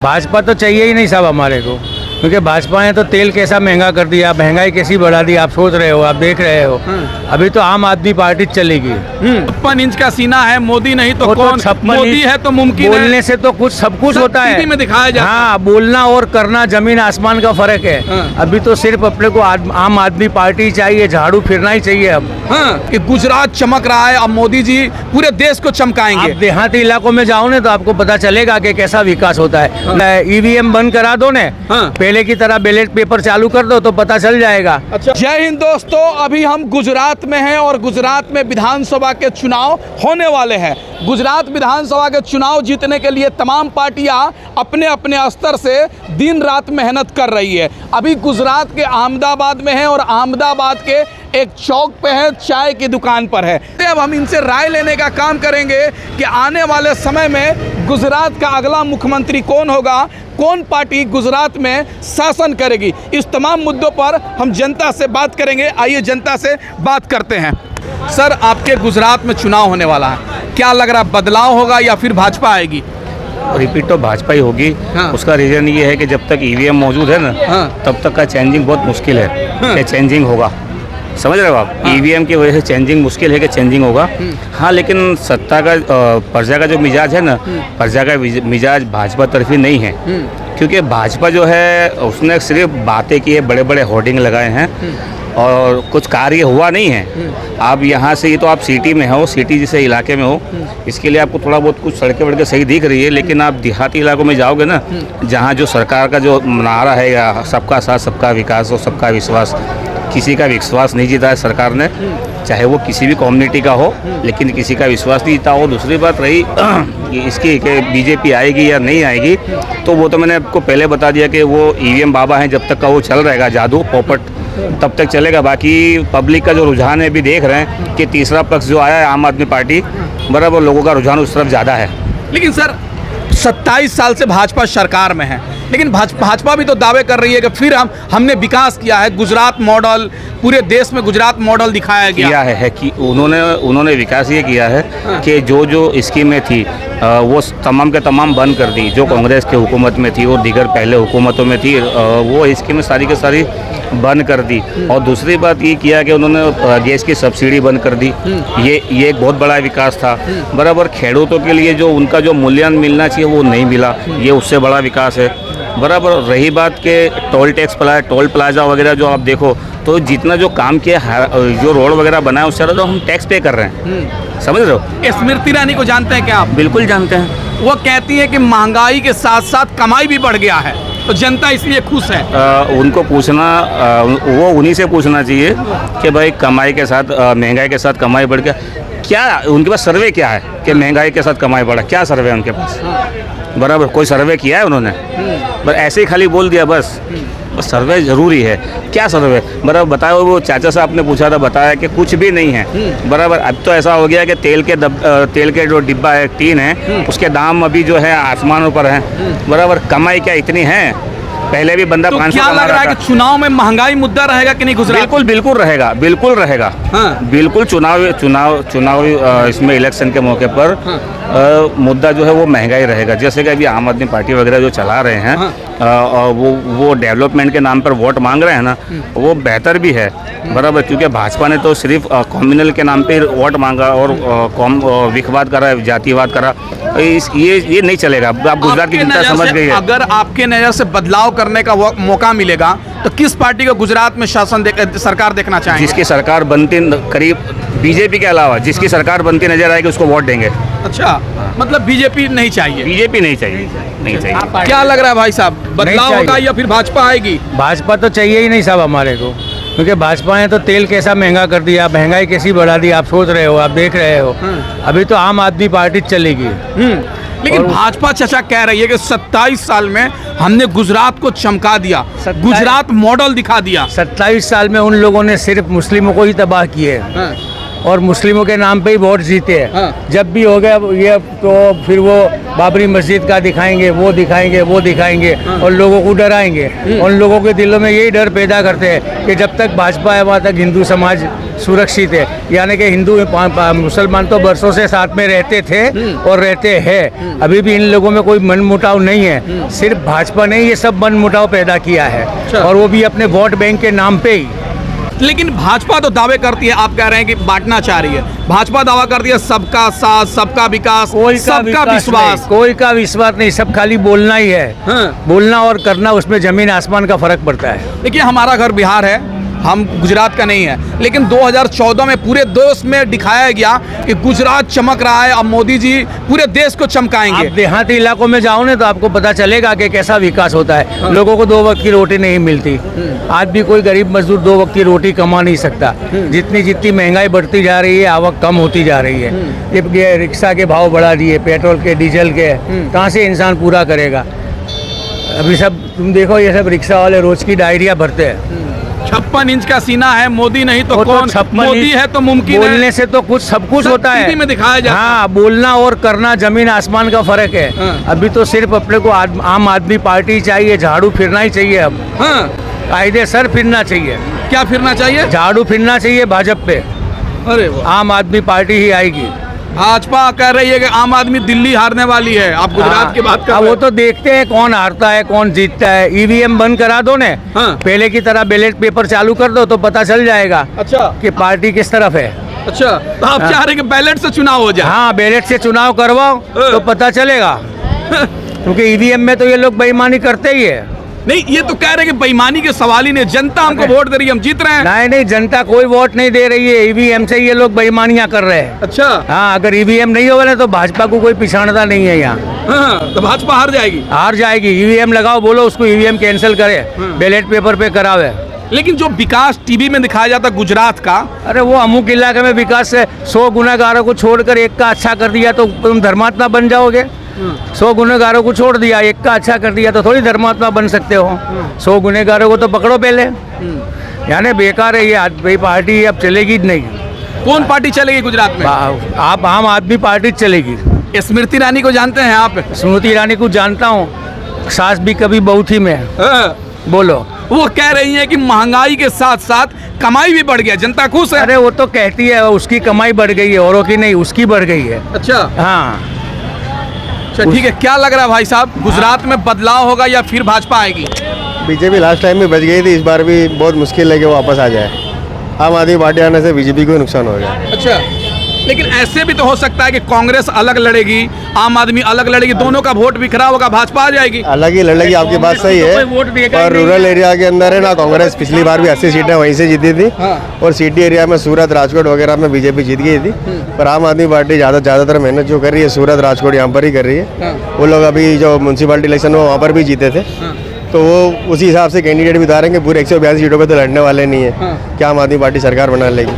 भाजपा तो चाहिए ही नहीं साहब हमारे को, क्योंकि भाजपा ने तो तेल कैसा महंगा कर दिया, महंगाई कैसी बढ़ा दी, आप सोच रहे हो, आप देख रहे हो। अभी तो आम आदमी पार्टी चलेगी। 56 इंच का सीना है, मोदी नहीं तो वो तो कौन? 56 मोदी है तो मुमकिन है। बोलने से तो कुछ सब कुछ होता है, टीवी में दिखाया जाता है। हाँ, बोलना और करना जमीन आसमान का फर्क है। अभी तो सिर्फ अपने को आम आदमी पार्टी चाहिए, झाड़ू फिरना ही चाहिए अब। हाँ, कि गुजरात चमक रहा है, अब मोदी जी पूरे देश को चमकाएंगे। आप देहाती इलाकों में जाओ ना तो आपको पता चलेगा कि कैसा विकास होता है। ईवीएम बंद करा दो ने, पहले की तरह बैलेट पेपर चालू कर दो तो पता चल जाएगा। अच्छा, जय हिंद दोस्तों, अभी हम गुजरात में हैं और गुजरात में विधानसभा के चुनाव होने वाले हैं। गुजरात विधानसभा के चुनाव जीतने के लिए तमाम पार्टियां अपने अपने स्तर से दिन रात मेहनत कर रही है। अभी गुजरात के अहमदाबाद में है और अहमदाबाद के एक चौक पे है, चाय की दुकान पर है। अब हम इनसे राय लेने का काम करेंगे कि आने वाले समय में गुजरात का अगला मुख्यमंत्री कौन होगा, कौन पार्टी गुजरात में शासन करेगी। इस तमाम मुद्दों पर हम जनता से बात करेंगे। आइए जनता से बात करते हैं। सर, आपके गुजरात में चुनाव होने वाला है, क्या लग रहा है, बदलाव होगा या फिर भाजपा आएगी? रिपीट तो भाजपा ही होगी। उसका रीजन ये है कि जब तक ईवीएम मौजूद है ना, तब तक का चेंजिंग बहुत मुश्किल है कि चेंजिंग होगा। समझ रहे हो आप? ईवीएम की वजह से चेंजिंग मुश्किल है कि चेंजिंग होगा। हाँ, लेकिन सत्ता का प्रजा का जो मिजाज है ना, प्रजा का मिजाज भाजपा तरफी नहीं है, क्योंकि भाजपा जो है उसने सिर्फ बातें की है, बड़े बड़े होर्डिंग लगाए हैं और कुछ कार्य हुआ नहीं है। आप यहाँ से, ये तो आप सिटी में हो, सिटी जैसे इलाके में हो, इसके लिए आपको थोड़ा बहुत कुछ सड़कें वड़कें सही दिख रही है, लेकिन आप देहाती इलाकों में जाओगे ना, जहाँ जो सरकार का जो नारा है या सबका साथ सबका विकास और सबका विश्वास, किसी का विश्वास नहीं जीता है सरकार ने, चाहे वो किसी भी कम्युनिटी का हो, लेकिन किसी का विश्वास नहीं जीता हो। दूसरी बात रही इसकी कि बीजेपी आएगी या नहीं आएगी, तो वो तो मैंने आपको पहले बता दिया कि वो ईवीएम बाबा हैं, जब तक का वो चल रहेगा जादू पोपट, तब तक चलेगा। बाकी पब्लिक का जो रुझान है, भी देख रहे हैं कि तीसरा पक्ष जो आया है आम आदमी पार्टी, बराबर लोगों का रुझान उस तरफ ज़्यादा है। लेकिन सर, 27 साल से भाजपा सरकार में है, लेकिन भाजपा भी तो दावे कर रही है कि फिर हमने विकास किया है, गुजरात मॉडल, पूरे देश में गुजरात मॉडल दिखाया गया है कि उन्होंने विकास ये किया है कि जो स्कीमें थी वो तमाम के तमाम बंद कर दी, जो कांग्रेस की हुकूमत में थी और दीगर पहले हुकूमतों में थी, वो स्कीमें सारी के सारी बंद कर दी। और दूसरी बात ये किया कि उन्होंने गैस की सब्सिडी बंद कर दी। ये एक बहुत बड़ा विकास था। बराबर खेडूतों के लिए जो उनका जो मूल्यांकन मिलना चाहिए वो नहीं मिला, ये उससे बड़ा विकास है। बराबर रही बात के टोल टैक्स टोल प्लाजा वगैरह जो आप देखो, तो जितना जो काम किया, जो रोड वगैरह बना है, उससे ज़्यादा तो हम टैक्स पे कर रहे हैं। समझ रहे हो? स्मृति ईरानी को जानते हैं क्या आप? बिल्कुल जानते हैं। वो कहती है कि महंगाई के साथ साथ कमाई भी बढ़ गया है, तो जनता इसलिए खुश है। उनको पूछना, वो उन्हीं से पूछना चाहिए कि भाई कमाई के साथ महंगाई के साथ कमाई बढ़ गया क्या? उनके पास सर्वे क्या है कि महंगाई के साथ कमाई बढ़ा? क्या सर्वे है उनके पास? बराबर कोई सर्वे किया है उन्होंने? बस ऐसे ही खाली बोल दिया बस सर्वे जरूरी है। क्या सर्वे? बराबर बताओ। वो चाचा साहब ने पूछा था, बताया कि कुछ भी नहीं है। बराबर अब तो ऐसा हो गया कि तेल के जो डिब्बा है, टीन है, उसके दाम अभी जो है आसमानों पर हैं। बराबर कमाई क्या इतनी है? पहले भी बंदा 500 क्या लग रहा है कि चुनाव में महंगाई मुद्दा रहेगा कि नहीं गुजरात? बिल्कुल रहेगा, बिल्कुल रहेगा। बिल्कुल चुनाव इसमें इलेक्शन के मौके पर मुद्दा जो है वो महंगाई रहेगा। जैसे कि अभी आम आदमी पार्टी वगैरह जो चला रहे हैं, वो डेवलपमेंट के नाम पर वोट मांग रहे हैं ना, वो बेहतर भी है। बराबर, क्योंकि भाजपा ने तो सिर्फ कम्युनल के नाम पे वोट मांगा और विखवाद करा, जातिवाद करा। ये नहीं चलेगा। आप गुजरात की जनता समझ गई है। अगर आपके नज़र से बदलाव करने का मौका मिलेगा तो किस पार्टी को गुजरात में सरकार देखना चाहेंगे? जिसकी सरकार बनती करीब बीजेपी के अलावा जिसकी सरकार बनती नजर आएगी उसको वोट देंगे। अच्छा, मतलब बीजेपी नहीं चाहिए? बीजेपी नहीं चाहिए। क्या लग रहा है भाई साहब, बदलाव होगा या फिर भाजपा आएगी? भाजपा तो चाहिए ही नहीं साहब हमारे को, क्योंकि भाजपा ने तो तेल कैसा महंगा कर दिया, महंगाई कैसी बढ़ा दी, आप सोच रहे हो, आप देख रहे हो। अभी तो आम आदमी पार्टी चलेगी। लेकिन भाजपा चाचा कह रही है कि 27 साल में हमने गुजरात को चमका दिया, गुजरात मॉडल दिखा दिया। 27 साल में उन लोगों ने सिर्फ मुस्लिमों को ही तबाह किए और मुस्लिमों के नाम पे ही वोट जीते हैं। हाँ। जब भी हो गया ये तो फिर वो बाबरी मस्जिद का दिखाएंगे, वो दिखाएंगे और लोगों को डराएंगे। उन लोगों के दिलों में यही डर पैदा करते हैं कि जब तक भाजपा है वहाँ तक हिंदू समाज सुरक्षित है। यानी कि हिंदू मुसलमान तो बरसों से साथ में रहते थे और रहते हैं। अभी भी इन लोगों में कोई मनमुटाव नहीं है। सिर्फ भाजपा ने ये सब मनमुटाव पैदा किया है और वो भी अपने वोट बैंक के नाम पे ही। लेकिन भाजपा तो दावे करती है, आप कह रहे हैं कि बांटना चाह रही है। भाजपा दावा करती है सबका साथ, सबका विकास, सबका विश्वास। कोई का विश्वास नहीं, सब खाली बोलना ही है। हाँ। बोलना और करना, उसमें जमीन आसमान का फर्क पड़ता है। देखिए, हमारा घर बिहार है, हम गुजरात का नहीं है, लेकिन 2014 में पूरे देश में दिखाया गया कि गुजरात चमक रहा है। अब मोदी जी पूरे देश को चमकाएंगे। आप देहाती इलाकों में जाओ ना तो आपको पता चलेगा कि कैसा विकास होता है। हाँ। लोगों को 2 वक्त की रोटी नहीं मिलती। आज भी कोई गरीब मजदूर 2 वक्त की रोटी कमा नहीं सकता। जितनी महंगाई बढ़ती जा रही है, आवक कम होती जा रही है। ये रिक्शा के भाव बढ़ा दिए, पेट्रोल के, डीजल के, कहाँ से इंसान पूरा करेगा? अभी सब तुम देखो, ये सब रिक्शा वाले रोज की डायरिया भरते हैं। 56 इंच का सीना है, मोदी नहीं तो वो कौन? 56 मोदी है तो मुमकिन है। बोलने से तो कुछ सब कुछ होता है। टीवी में दिखाया जाता है। हाँ, बोलना और करना जमीन आसमान का फर्क है। हाँ। अभी तो सिर्फ अपने को आम आदमी पार्टी चाहिए, झाड़ू फिरना ही चाहिए। अब हाँ, कायदे सर फिरना चाहिए। क्या फिरना चाहिए? झाड़ू फिरना चाहिए भाजपा पे। अरे वाह। आम आदमी पार्टी ही आएगी। भाजपा कह रही है कि आम आदमी दिल्ली हारने वाली है। आप गुजरात की बात कर हाँ, रहे वो हो। तो देखते हैं कौन हारता है कौन जीतता है। ईवीएम बंद करा दो ने। हाँ। पहले की तरह बैलेट पेपर चालू कर दो तो पता चल जाएगा अच्छा कि पार्टी किस तरफ है। अच्छा, तो आप चाह रहे हैं कि बैलेट से चुनाव हो जाए? हाँ, बैलेट से चुनाव करवाओ तो पता चलेगा। क्योंकि ईवीएम में तो ये लोग बेईमानी करते ही है। नहीं, ये तो कह रहे हैं कि बेईमानी के सवाल ही नहीं, जनता हमको वोट दे रही है, हम जीत रहे हैं। नहीं, जनता कोई वोट नहीं दे रही है। ईवीएम से ये लोग बेईमानियां कर रहे हैं। अच्छा। हाँ, अगर ईवीएम नहीं होगा ना तो भाजपा को कोई पिछाड़ता नहीं है यहाँ। हाँ, तो भाजपा हार जाएगी। हार जाएगी। ईवीएम लगाओ, बोलो उसको ईवीएम कैंसिल करे, बैलेट पेपर पे करावे। लेकिन जो विकास टीवी में दिखाया जाता है गुजरात का, अरे वो अमुक इलाके में विकास से 100 गुनाहगारों को छोड़कर एक का अच्छा कर दिया तो तुम धर्मात्मा बन जाओगे। 100 गुनहगारों को छोड़ दिया, एक का अच्छा कर दिया तो थोड़ी धर्मात्मा बन सकते हो। 100 गुनहगारों को तो पकड़ो पहले। यानी बेकार है ये पार्टी, अब चलेगी नहीं। कौन पार्टी चलेगी गुजरात में? आप आम आदमी पार्टी चलेगी। स्मृति ईरानी को जानते हैं आप? स्मृति ईरानी को जानता हूँ, सास भी कभी बहू थी में। हाँ। बोलो। वो कह रही है कि महंगाई के साथ साथ कमाई भी बढ़ गया, जनता खुश है। अरे वो तो कहती है उसकी कमाई बढ़ गई है, औरों की नहीं, उसकी बढ़ गई है। अच्छा। हाँ, अच्छा, ठीक है। क्या लग रहा है भाई साहब, गुजरात में बदलाव होगा या फिर भाजपा आएगी? बीजेपी लास्ट टाइम में बच गई थी, इस बार भी बहुत मुश्किल है कि वो वापस आ जाए। आम आदमी पार्टी आने से बीजेपी को नुकसान होगा। अच्छा, लेकिन ऐसे भी तो हो सकता है कि कांग्रेस अलग लड़ेगी, आम आदमी अलग लड़ेगी, दोनों का वोट बिखरा होगा, भाजपा आ जाएगी। अलग ही लड़ेगी, आपकी बात सही है। और रूरल एरिया के अंदर है ना, कांग्रेस पिछली बार भी 80 सीटें वहीं से जीती थी। और सिटी एरिया में सूरत, राजकोट वगैरह में बीजेपी जीत गई थी। पर आम आदमी पार्टी ज़्यादातर मेहनत जो कर रही है सूरत, राजकोट यहाँ पर ही कर रही है। वो लोग अभी जो म्यूनसिपालिटी इलेक्शन में वहाँ पर भी जीते थे, तो वो उसी हिसाब से कैंडिडेट भी उतारेंगे। पूरे 182 सीटों पे तो लड़ने वाले नहीं है कि आम आदमी पार्टी सरकार बना लेगी।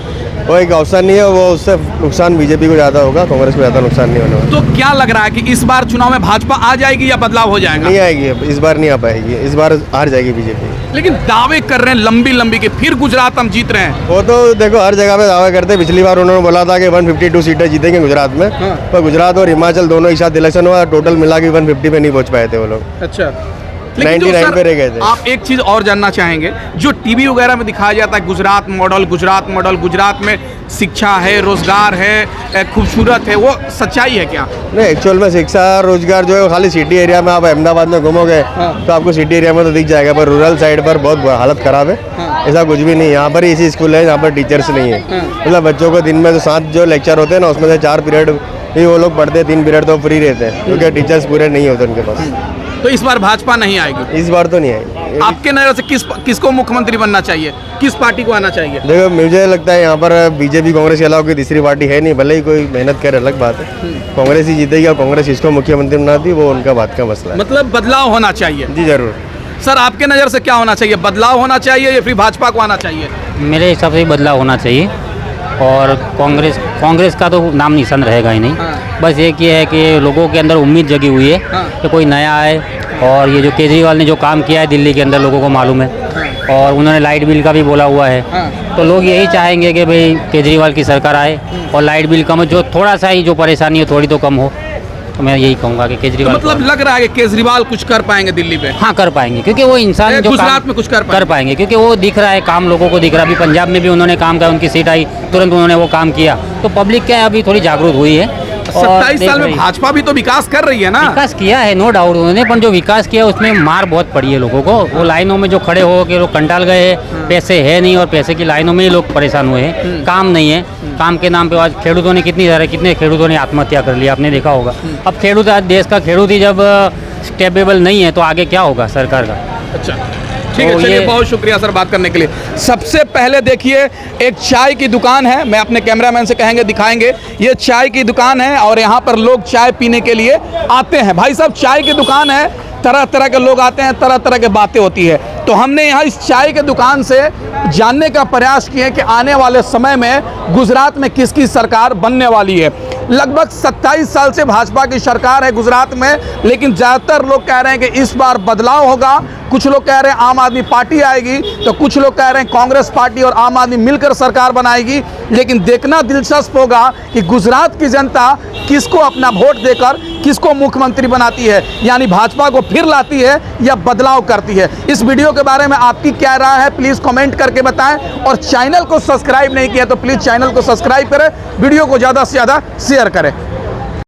वो एक अवसर नहीं है, वो उससे नुकसान बीजेपी को ज़्यादा होगा, कांग्रेस को ज़्यादा नुकसान नहीं होने वाला। तो क्या लग रहा है कि इस बार चुनाव में भाजपा आ जाएगी या बदलाव हो जाएगा? नहीं आएगी, इस बार नहीं आ पाएगी, इस बार हार जाएगी बीजेपी। लेकिन दावे कर रहे हैं लंबी लंबी के फिर गुजरात हम जीत रहे हैं। वो तो देखो हर जगह पे दावा करते हैं। पिछली बार उन्होंने बोला था कि 152 सीटें जीतेंगे गुजरात में, पर गुजरात और हिमाचल दोनों एक साथ इलेक्शन हुआ, टोटल मिला के 150 पे नहीं पहुंच पाए थे वो लोग। अच्छा, 99 पे रह गए थे। आप एक चीज और जानना चाहेंगे, जो टीवी वगैरह में दिखाया जाता है गुजरात मॉडल, गुजरात में शिक्षा है, रोजगार है, खूबसूरत है, वो सच्चाई है क्या? नहीं, एक्चुअल में शिक्षा रोजगार जो है वो खाली सिटी एरिया में, आप अहमदाबाद में घूमोगे तो आपको सिटी एरिया में तो दिख जाएगा, पर रूरल साइड पर बहुत हालत खराब है। ऐसा कुछ भी नहीं, यहाँ पर ऐसी स्कूल है जहाँ पर टीचर्स नहीं है। मतलब बच्चों को दिन में तो 7 जो लेक्चर होते हैं ना, उसमें से 4 पीरियड ही वो लोग पढ़ते हैं, 3 पीरियड तो फ्री रहते हैं, क्योंकि टीचर्स पूरे नहीं होते उनके पास। तो इस बार भाजपा नहीं आएगी? इस बार तो नहीं आएगी। आपके नजर से किसको मुख्यमंत्री बनना चाहिए, किस पार्टी को आना चाहिए? देखो मुझे लगता है यहाँ पर बीजेपी कांग्रेस के अलावा कोई तीसरी पार्टी है नहीं, भले ही कोई मेहनत करे अलग बात है। कांग्रेस ही जीतेगी, और कांग्रेस इसको मुख्यमंत्री बनाती, वो उनका बात का मसला है। मतलब बदलाव होना चाहिए? जी जरूर। सर, आपके नज़र से क्या होना चाहिए, बदलाव होना चाहिए या फिर भाजपा को आना चाहिए? मेरे हिसाब से बदलाव होना चाहिए, और कांग्रेस का तो नाम निशान रहेगा ही नहीं। बस एक ये है कि लोगों के अंदर उम्मीद जगी हुई है कि कोई नया आए, और ये जो केजरीवाल ने जो काम किया है दिल्ली के अंदर लोगों को मालूम है। और उन्होंने लाइट बिल का भी बोला हुआ है। तो लोग यही चाहेंगे कि भाई केजरीवाल की सरकार आए और लाइट बिल कम हो, जो थोड़ा सा ही जो परेशानी हो थोड़ी तो कम हो। तो मैं यही कहूँगा कि तो केजरीवाल मतलब लग रहा है कि केजरीवाल कुछ कर पाएंगे दिल्ली पे? हाँ कर पाएंगे, क्योंकि वो इंसान जो गुजरात में कुछ कर पाएंगे, क्योंकि वो दिख रहा है काम, लोगों को दिख रहा है। अभी पंजाब में भी उन्होंने काम किया, उनकी सीट आई, तुरंत उन्होंने वो काम किया। तो पब्लिक क्या है अभी थोड़ी जागरूक हुई है। 27 साल में भाजपा भी तो विकास कर रही है ना? विकास किया है नो डाउट उन्होंने, पर जो विकास किया उसमें मार बहुत पड़ी है लोगों को। वो लाइनों में जो खड़े हो के लोग कंटाल गए हैं, पैसे है नहीं और पैसे की लाइनों में ही लोग परेशान हुए हैं। काम नहीं है, काम के नाम पे आज खेडूतों ने कितने खेडूतों ने आत्महत्या कर लिया, आपने देखा होगा। अब खेडूत आज देश का खेडूत ही जब स्टेबल नहीं है तो आगे क्या होगा सरकार का? अच्छा ठीक है, तो चलिए ये- बहुत शुक्रिया सर बात करने के लिए। सबसे पहले देखिए एक चाय की दुकान है, मैं अपने कैमरामैन से कहेंगे दिखाएंगे। ये चाय की दुकान है और यहाँ पर लोग चाय पीने के लिए आते हैं। भाई साहब चाय की दुकान है, तरह तरह के लोग आते हैं, तरह तरह की बातें होती है। तो हमने यहाँ इस चाय के दुकान से जानने का प्रयास किए कि आने वाले समय में गुजरात में किसकी सरकार बनने वाली है। लगभग 27 साल से भाजपा की सरकार है गुजरात में, लेकिन ज़्यादातर लोग कह रहे हैं कि इस बार बदलाव होगा। कुछ लोग कह रहे हैं आम आदमी पार्टी आएगी, तो कुछ लोग कह रहे हैं कांग्रेस पार्टी और आम आदमी मिलकर सरकार बनाएगी। लेकिन देखना दिलचस्प होगा कि गुजरात की जनता किसको अपना वोट देकर किसको मुख्यमंत्री बनाती है, यानी भाजपा को फिर लाती है या बदलाव करती है। इस वीडियो के बारे में आपकी क्या राय है प्लीज़ कमेंट करके बताएं, और चैनल को सब्सक्राइब नहीं किया तो प्लीज़ चैनल को सब्सक्राइब करें, वीडियो को ज़्यादा से ज़्यादा शेयर करें।